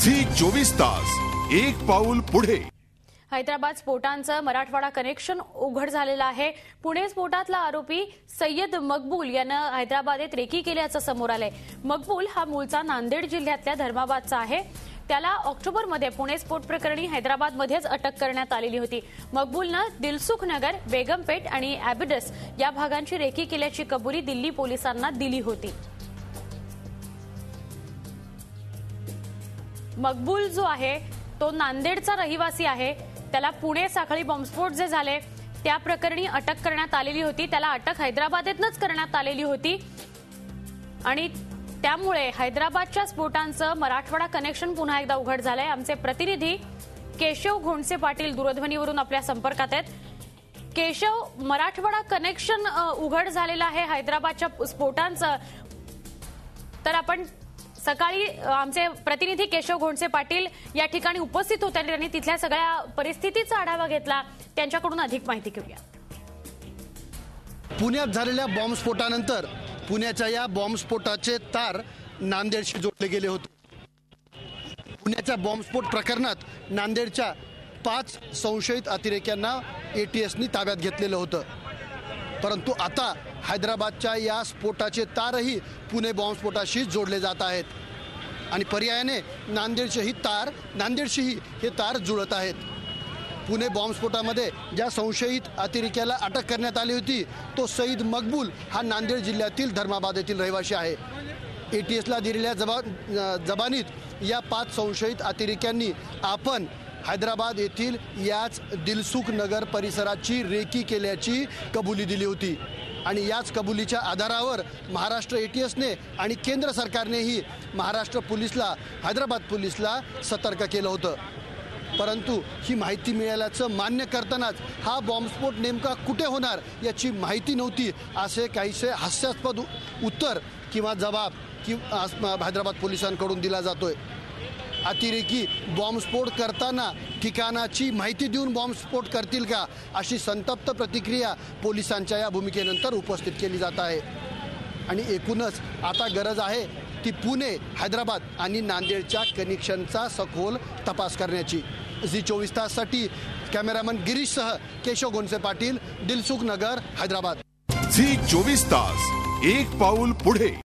Zee 24 तास एक पाऊल पुढे। हैदराबाद स्फोटांचं मराठवाडा कनेक्शन उघड झालेलं आहे। पुणे स्फोटातला आरोपी सय्यद मकबूल यानं हैदराबादेत रेकी केल्याचं समोर आलंय। मकबूल हा मूळचा नांदेड जिल्ह्यातल्या धर्माबादचा आहे। त्याला ऑक्टोबरमध्ये पुणे स्फोट प्रकरणी हैदराबादमध्येच अटक करण्यात आलेली होती। मकबूलनं दिलसुख नगर, बेगमपेट आणि ॲबिडस या भागांची रेकी केल्याची कबुली दिल्ली पोलिसांना दिली होती। मकबूल जो आहे तो नांदेडचा रहिवासी आहे। त्याला पुणे साखळी बॉम्बस्फोट जे झाले त्या प्रकरणी अटक करण्यात आलेली होती। त्याला अटक हैदराबादेतच करण्यात आलेली होती आणि त्यामुळे हैदराबादच्या स्फोटांचं मराठवाडा कनेक्शन पुन्हा एकदा उघड झालंय। आमचे प्रतिनिधी केशव घोणसे पाटील दूरध्वनीवरून आपल्या संपर्कात आहेत। केशव, मराठवाडा कनेक्शन उघड झालेलं आहे हैदराबादच्या स्फोटांचं, तर आपण सकाळी आमचे प्रतिनिधी केशव घोणसे पाटील या ठिकाणी उपस्थित होते आणि त्यांनी तिथल्या सगळ्या परिस्थितीचा आढावा घेतला। त्यांच्याकडून अधिक माहिती घेऊया। पुण्यात झालेल्या बॉम्बस्फोटानंतर पुण्याच्या या बॉम्बस्फोटाचे तार नांदेडशी जोडले गेले होते। पुण्याच्या बॉम्बस्फोट प्रकरणात नांदेडच्या 5 संशयित अतिरेक्यांना एटीएसनी ताब्यात घेतलेलं होतं, परंतु आता हैदराबादच्या या स्फोटाचे तारही पुणे बॉम्बस्फोटाशी जोडले जात आहेत आणि पर्यायाने नांदेडशीही हे तार जुळत आहेत। पुणे बॉम्बस्फोटामध्ये ज्या संशयित अतिरेक्याला अटक करण्यात आली होती तो सईद मकबूल हा नांदेड जिल्ह्यातील धर्माबाद येथील रहिवासी आहे। एटीएसला दिलेल्या जबानीत या 5 संशयित अतिरेक्यांनी आपण हैदराबाद येथील याच दिलसुख नगर परिसराची रेकी केल्याची कबुली दिली होती आणि याच कबुलीच्या आधारावर महाराष्ट्र एटीएसने आणि केंद्र सरकारनेही महाराष्ट्र पोलिसला, हैदराबाद पोलिसला सतर्क केलं होतं। परंतु ही माहिती मिळाल्याचं मान्य करतानाच हा बॉम्बस्फोट नेमका कुठे होणार याची माहिती नव्हती असे काहीसे हास्यास्पद उत्तर किंवा जबाब हैदराबाद पोलिसांकडून दिला जातोय। अतिरेकी बॉम्बस्फोट करताना ठिकाणाची माहिती देऊन बॉम्बस्फोट करतील का अशी संतप्त प्रतिक्रिया पोलिसांच्या या भूमिकेनंतर उपस्थित केली जात आहे आणि एकूणच आता गरज आहे ती पुणे, हैदराबाद आणि नांदेडच्या कनेक्शनचा सखोल तपास करण्याची। झी 24 ताससाठी कॅमेरामन गिरीशसह केशव घोणसे पाटील, दिलसुख नगर, हैदराबाद। झी 24 तास एक पाऊल पुढे।